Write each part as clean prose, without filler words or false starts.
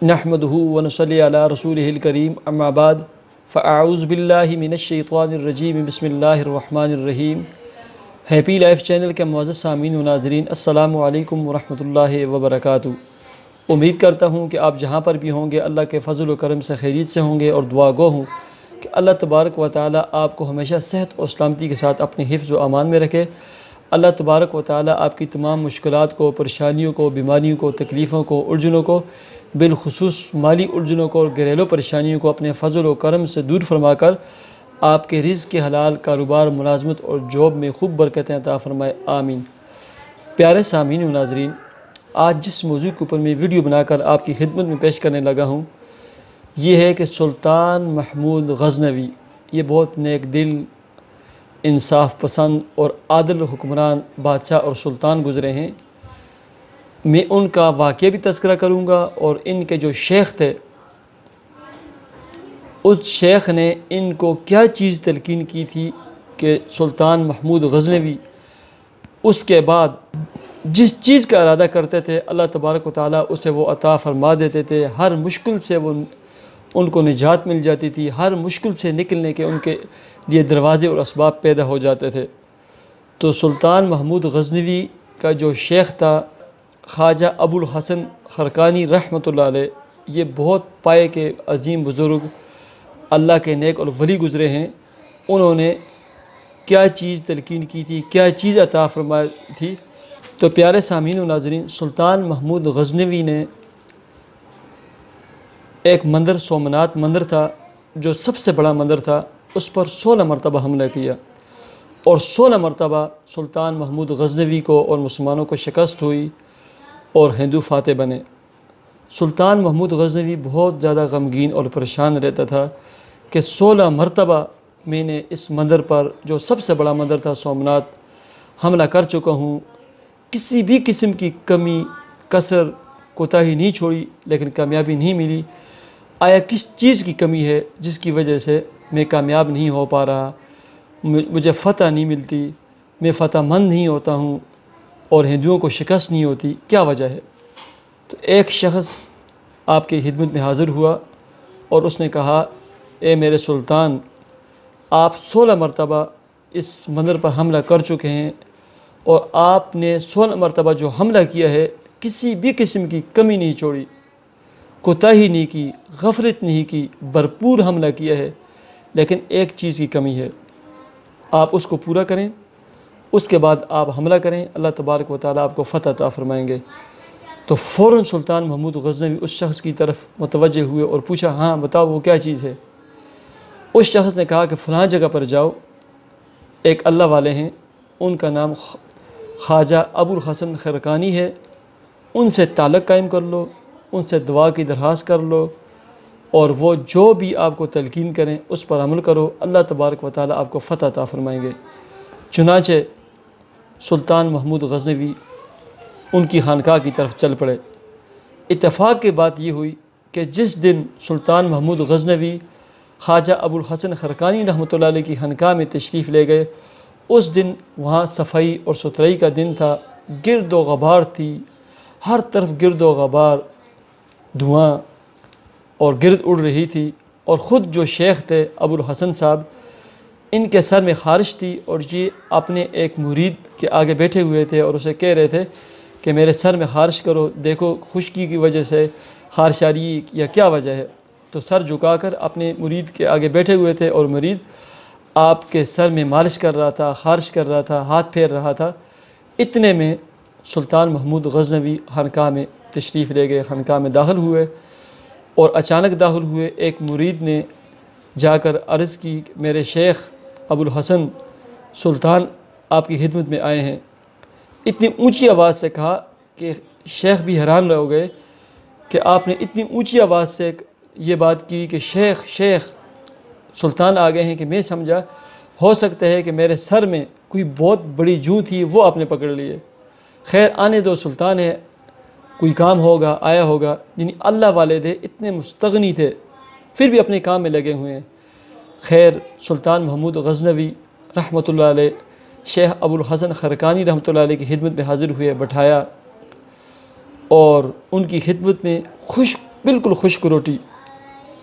نحمدہ ونصلی علی رسولہ الکریم اما بعد فاعوذ باللہ من الشیطان الرجیم بسم اللہ الرحمن الرحیم۔ ہیپی لائف چینل کے معزز سامعین و ناظرین، السلام علیکم ورحمۃ اللہ وبرکاتہ۔ امید کرتا ہوں کہ آپ جہاں پر بھی ہوں گے اللہ کے فضل و کرم سے خیریت سے ہوں گے، اور دعا گو ہوں کہ اللہ تبارک و تعالی آپ کو ہمیشہ صحت اور سلامتی کے ساتھ اپنے حفظ و امان میں رکھے۔ اللہ تبارک و تعالی آپ کی تمام مشکلات کو، پریشانیوں کو، بیماریوں کو، تکلیفوں کو، الجھنوں کو، بالخصوص مالی الجھنوں کو اور گھریلو پریشانیوں کو اپنے فضل و کرم سے دور فرما کر آپ کے رزق کے حلال کاروبار، ملازمت اور جاب میں خوب برکتیں عطا فرمائے، آمین۔ پیارے سامعین و ناظرین، آج جس موضوع کے اوپر میں ویڈیو بنا کر آپ کی خدمت میں پیش کرنے لگا ہوں یہ ہے کہ سلطان محمود غزنوی، یہ بہت نیک دل، انصاف پسند اور عادل حکمران بادشاہ اور سلطان گزرے ہیں۔ میں ان کا واقعہ بھی تذکرہ کروں گا، اور ان کے جو شیخ تھے اس شیخ نے ان کو کیا چیز تلقین کی تھی کہ سلطان محمود غزنوی اس کے بعد جس چیز کا ارادہ کرتے تھے اللہ تبارک و تعالیٰ اسے وہ عطا فرما دیتے تھے۔ ہر مشکل سے وہ ان کو نجات مل جاتی تھی، ہر مشکل سے نکلنے کے ان کے لیے دروازے اور اسباب پیدا ہو جاتے تھے۔ تو سلطان محمود غزنوی کا جو شیخ تھا خواجہ ابو الحسن خرقانی رحمۃ اللہ علیہ، یہ بہت پائے کے عظیم بزرگ اللہ کے نیک اور ولی گزرے ہیں۔ انہوں نے کیا چیز تلقین کی تھی، کیا چیز عطا فرمائی تھی؟ تو پیارے سامعین و ناظرین، سلطان محمود غزنوی نے ایک مندر سومنات مندر تھا جو سب سے بڑا مندر تھا، اس پر 16 مرتبہ حملہ کیا، اور 16 مرتبہ سلطان محمود غزنوی کو اور مسلمانوں کو شکست ہوئی اور ہندو فاتح بنے۔ سلطان محمود غزنوی بہت زیادہ غمگین اور پریشان رہتا تھا کہ 16 مرتبہ میں نے اس مندر پر جو سب سے بڑا مندر تھا سومنات حملہ کر چکا ہوں، کسی بھی قسم کی کمی کسر کوتاہی نہیں چھوڑی، لیکن کامیابی نہیں ملی۔ آیا کس چیز کی کمی ہے جس کی وجہ سے میں کامیاب نہیں ہو پا رہا، مجھے فتح نہیں ملتی، میں فتح مند نہیں ہوتا ہوں اور ہندوؤں کو شکست نہیں ہوتی، کیا وجہ ہے؟ تو ایک شخص آپ کی خدمت میں حاضر ہوا اور اس نے کہا، اے میرے سلطان، آپ 16 مرتبہ اس مندر پر حملہ کر چکے ہیں، اور آپ نے 16 مرتبہ جو حملہ کیا ہے کسی بھی قسم کی کمی نہیں چھوڑی، کوتاہی نہیں کی، غفلت نہیں کی، بھرپور حملہ کیا ہے، لیکن ایک چیز کی کمی ہے، آپ اس کو پورا کریں، اس کے بعد آپ حملہ کریں، اللہ تبارک و تعالیٰ آپ کو فتح عطا فرمائیں گے۔ تو فوراً سلطان محمود غزنوی اس شخص کی طرف متوجہ ہوئے اور پوچھا، ہاں بتاؤ وہ کیا چیز ہے؟ اس شخص نے کہا کہ فلاں جگہ پر جاؤ، ایک اللہ والے ہیں، ان کا نام خواجہ ابو الحسن خرقانی ہے، ان سے تعلق قائم کر لو، ان سے دعا کی درخواست کر لو، اور وہ جو بھی آپ کو تلقین کریں اس پر عمل کرو، اللہ تبارک و تعالیٰ آپ کو فتح عطا فرمائیں گے۔ چنانچہ سلطان محمود غزنوی ان کی خانقاہ کی طرف چل پڑے۔ اتفاق کی بات یہ ہوئی کہ جس دن سلطان محمود غزنوی خواجہ ابو الحسن خرقانی رحمۃ اللہ علیہ کی خانقاہ میں تشریف لے گئے، اس دن وہاں صفائی اور ستھرائی کا دن تھا، گرد و غبار تھی، ہر طرف گرد و غبار، دھواں اور گرد اڑ رہی تھی، اور خود جو شیخ تھے ابو الحسن صاحب، ان کے سر میں خارش تھی، اور یہ اپنے ایک مرید کے آگے بیٹھے ہوئے تھے اور اسے کہہ رہے تھے کہ میرے سر میں خارش کرو، دیکھو خشکی کی وجہ سے خارش آ رہی ہے یا کیا وجہ ہے؟ تو سر جھکا کر اپنے مرید کے آگے بیٹھے ہوئے تھے، اور مرید آپ کے سر میں مالش کر رہا تھا، خارش کر رہا تھا، ہاتھ پھیر رہا تھا۔ اتنے میں سلطان محمود غزنوی خانقاہ میں تشریف لے گئے، خانقاہ میں داخل ہوئے، اور اچانک داخل ہوئے ایک مرید نے جا کر عرض کی کہ میرے شیخ ابو الحسن سلطان آپ کی خدمت میں آئے ہیں۔ اتنی اونچی آواز سے کہا کہ شیخ بھی حیران ہو گئے کہ آپ نے اتنی اونچی آواز سے یہ بات کی کہ شیخ سلطان آ گئے ہیں، کہ میں سمجھا ہو سکتا ہے کہ میرے سر میں کوئی بہت بڑی جو تھی وہ آپ نے پکڑ لی ہے۔ خیر آنے دو، سلطان ہے، کوئی کام ہوگا، آیا ہوگا۔ یعنی اللہ والے تھے، اتنے مستغنی تھے، پھر بھی اپنے کام میں لگے ہوئے ہیں۔ خیر سلطان محمود غزنوی رحمۃ اللہ علیہ شیخ ابو الحسن خرقانی رحمۃ اللہ علیہ کی خدمت میں حاضر ہوئے، بٹھایا، اور ان کی خدمت میں بالکل خشک روٹی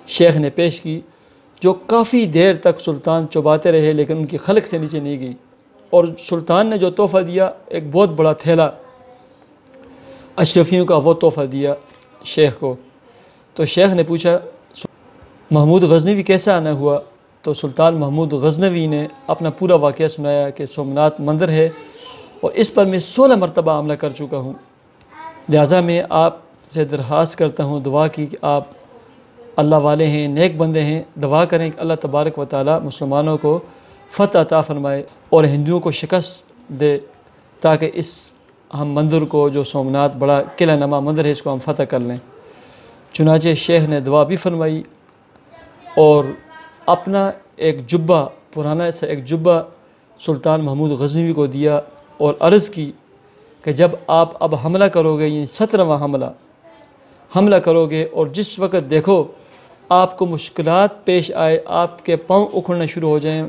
شیخ نے پیش کی، جو کافی دیر تک سلطان چباتے رہے لیکن ان کی خلق سے نیچے نہیں گئی، اور سلطان نے جو تحفہ دیا ایک بہت بڑا تھیلا اشرفیوں کا، وہ تحفہ دیا شیخ کو۔ تو شیخ نے پوچھا محمود غزنوی کیسا آنا ہوا؟ تو سلطان محمود غزنوی نے اپنا پورا واقعہ سنایا کہ سومناتھ مندر ہے اور اس پر میں 16 مرتبہ حملہ کر چکا ہوں، لہٰذا میں آپ سے درخواست کرتا ہوں دعا کی کہ آپ اللہ والے ہیں، نیک بندے ہیں، دعا کریں کہ اللہ تبارک و تعالی مسلمانوں کو فتح عطا فرمائے اور ہندوؤں کو شکست دے، تاکہ اس ہم مندر کو، جو سومناتھ بڑا قلعہ نما مندر ہے، اس کو ہم فتح کر لیں۔ چنانچہ شیخ نے دعا بھی فرمائی اور اپنا ایک جبہ، پرانا سا ایک جبہ سلطان محمود غزنوی کو دیا اور عرض کی کہ جب آپ اب حملہ کرو گے، یہ 17واں حملہ کرو گے، اور جس وقت دیکھو آپ کو مشکلات پیش آئے، آپ کے پاؤں اکھڑنا شروع ہو جائیں،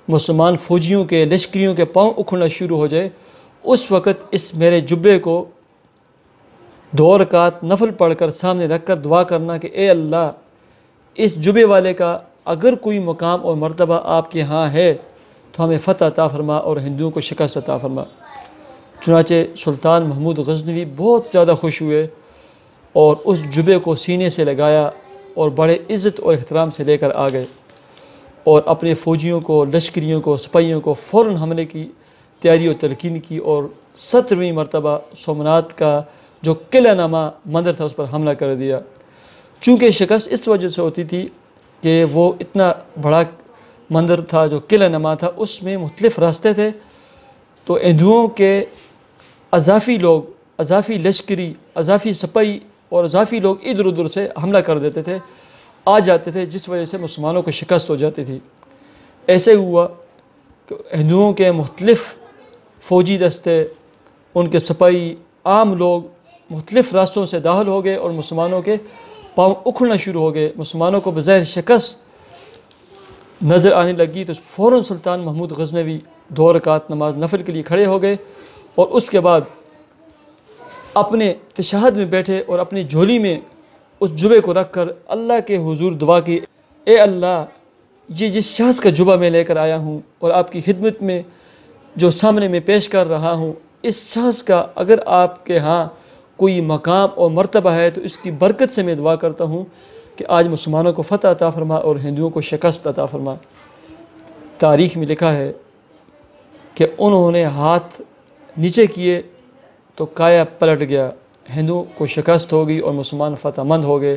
مسلمان فوجیوں کے، لشکریوں کے پاؤں اکھڑنا شروع ہو جائے، اس وقت اس میرے جبے کو 2 رکعت نفل پڑھ کر سامنے رکھ کر دعا کرنا کہ اے اللہ، اس جبے والے کا اگر کوئی مقام اور مرتبہ آپ کے ہاں ہے تو ہمیں فتح عطا فرما اور ہندوؤں کو شکست عطا فرما۔ چنانچہ سلطان محمود غزنوی بہت زیادہ خوش ہوئے اور اس جبے کو سینے سے لگایا اور بڑے عزت اور احترام سے لے کر آ گئے، اور اپنے فوجیوں کو، لشکریوں کو، سپاہیوں کو فوراً حملے کی تیاری و تلقین کی، اور 17ویں مرتبہ سومناتھ کا جو قلعہ نما مندر تھا اس پر حملہ کر دیا۔ چونکہ شکست اس وجہ سے ہوتی تھی کہ وہ اتنا بڑا مندر تھا جو قلعہ نما تھا، اس میں مختلف راستے تھے، تو ہندوؤں کے اضافی لوگ، اضافی لشکری، اضافی سپاہی اور اضافی لوگ ادھر ادھر سے حملہ کر دیتے تھے، آ جاتے تھے، جس وجہ سے مسلمانوں کو شکست ہو جاتی تھی۔ ایسے ہوا کہ ہندوؤں کے مختلف فوجی دستے، ان کے سپاہی، عام لوگ مختلف راستوں سے داخل ہو گئے اور مسلمانوں کے پاؤں اکھڑنا شروع ہو گئے، مسلمانوں کو بظاہر شکست نظر آنے لگی، تو فوراً سلطان محمود غزنوی 2 رکعت نماز نفل کے لیے کھڑے ہو گئے، اور اس کے بعد اپنے تشہد میں بیٹھے اور اپنی جھولی میں اس جبے کو رکھ کر اللہ کے حضور دعا کی، اے اللہ، یہ جس شخص کا جبہ میں لے کر آیا ہوں اور آپ کی خدمت میں جو سامنے میں پیش کر رہا ہوں، اس شخص کا اگر آپ کے ہاں کوئی مقام اور مرتبہ ہے تو اس کی برکت سے میں دعا کرتا ہوں کہ آج مسلمانوں کو فتح عطا فرما اور ہندوؤں کو شکست عطا فرما۔ تاریخ میں لکھا ہے کہ انہوں نے ہاتھ نیچے کیے تو کایا پلٹ گیا، ہندوؤں کو شکست ہو گئی اور مسلمان فتح مند ہو گئے۔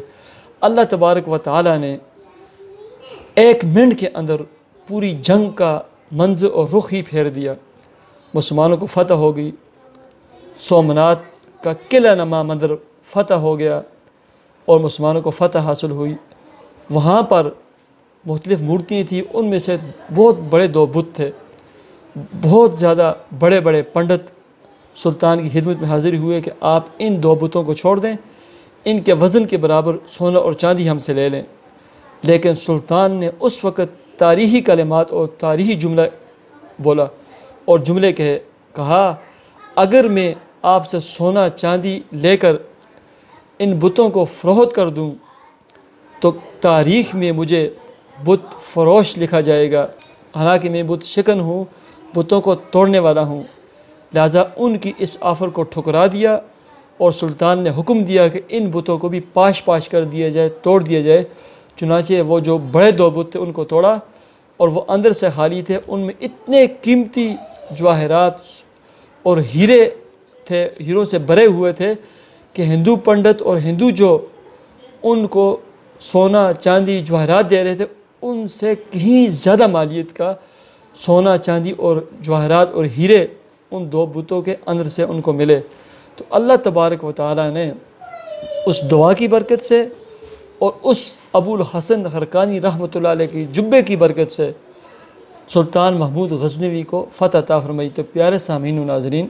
اللہ تبارک و تعالی نے 1 منٹ کے اندر پوری جنگ کا منظر اور رخ ہی پھیر دیا، مسلمانوں کو فتح ہو گئی، سومناتھ کا قلعہ نما مندر فتح ہو گیا اور مسلمانوں کو فتح حاصل ہوئی۔ وہاں پر مختلف مورتیاں تھیں، ان میں سے بہت بڑے 2 بت تھے، بہت زیادہ بڑے بڑے پنڈت سلطان کی خدمت میں حاضر ہوئے کہ آپ ان 2 بتوں کو چھوڑ دیں، ان کے وزن کے برابر سونا اور چاندی ہم سے لے لیں۔ لیکن سلطان نے اس وقت تاریخی کلمات اور تاریخی جملہ بولا اور جملے کہا، اگر میں آپ سے سونا چاندی لے کر ان بتوں کو فروخت کر دوں تو تاریخ میں مجھے بت فروش لکھا جائے گا، حالانکہ میں بت شکن ہوں، بتوں کو توڑنے والا ہوں۔ لہٰذا ان کی اس آفر کو ٹھکرا دیا اور سلطان نے حکم دیا کہ ان بتوں کو بھی پاش کر دیا جائے، توڑ دیا جائے۔ چنانچہ وہ جو بڑے 2 بت تھے ان کو توڑا، اور وہ اندر سے خالی تھے، ان میں اتنے قیمتی جواہرات اور ہیرے تھے، ہیروں سے بھرے ہوئے تھے کہ ہندو پنڈت اور ہندو جو ان کو سونا چاندی جواہرات دے رہے تھے، ان سے کہیں زیادہ مالیت کا سونا چاندی اور جواہرات اور ہیرے ان 2 بتوں کے اندر سے ان کو ملے۔ تو اللہ تبارک و تعالی نے اس دعا کی برکت سے اور اس ابو الحسن خرقانی رحمۃ اللہ علیہ کی جبے کی برکت سے سلطان محمود غزنوی کو فتح عطا فرمائی۔ تو پیارے سامعین و ناظرین،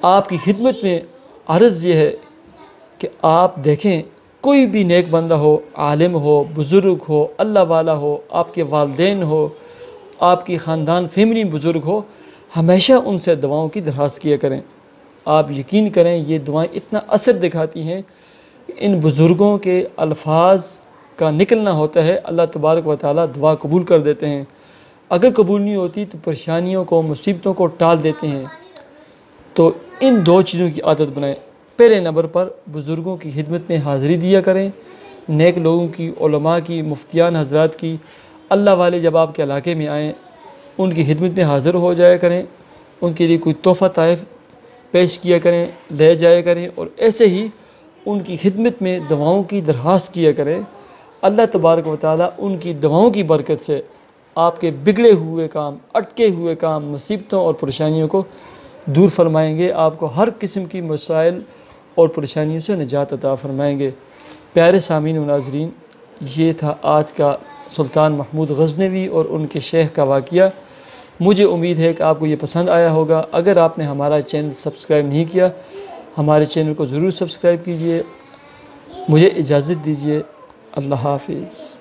آپ کی خدمت میں عرض یہ ہے کہ آپ دیکھیں، کوئی بھی نیک بندہ ہو، عالم ہو، بزرگ ہو، اللہ والا ہو، آپ کے والدین ہو، آپ کی خاندان فیملی بزرگ ہو، ہمیشہ ان سے دعاؤں کی درخواست کیا کریں۔ آپ یقین کریں، یہ دعائیں اتنا اثر دکھاتی ہیں کہ ان بزرگوں کے الفاظ کا نکلنا ہوتا ہے، اللہ تبارک و تعالیٰ دعا قبول کر دیتے ہیں۔ اگر قبول نہیں ہوتی تو پریشانیوں کو، مصیبتوں کو ٹال دیتے ہیں۔ تو ان دو چیزوں کی عادت بنائیں۔ پہلے نمبر پر بزرگوں کی خدمت میں حاضری دیا کریں، نیک لوگوں کی، علماء کی، مفتیان حضرات کی، اللہ والے جب آپ کے علاقے میں آئیں ان کی خدمت میں حاضر ہو جایا کریں، ان کے لیے کوئی تحفہ طائف پیش کیا کریں، لے جایا کریں، اور ایسے ہی ان کی خدمت میں دعاؤں کی درخواست کیا کریں۔ اللہ تبارک و تعالیٰ ان کی دعاؤں کی برکت سے آپ کے بگڑے ہوئے کام، اٹکے ہوئے کام، مصیبتوں اور پریشانیوں کو دور فرمائیں گے، آپ کو ہر قسم کی مسائل اور پریشانیوں سے نجات عطا فرمائیں گے۔ پیارے سامعین و ناظرین، یہ تھا آج کا سلطان محمود غزنوی اور ان کے شیخ کا واقعہ۔ مجھے امید ہے کہ آپ کو یہ پسند آیا ہوگا۔ اگر آپ نے ہمارا چینل سبسکرائب نہیں کیا، ہمارے چینل کو ضرور سبسکرائب کیجئے۔ مجھے اجازت دیجئے، اللہ حافظ۔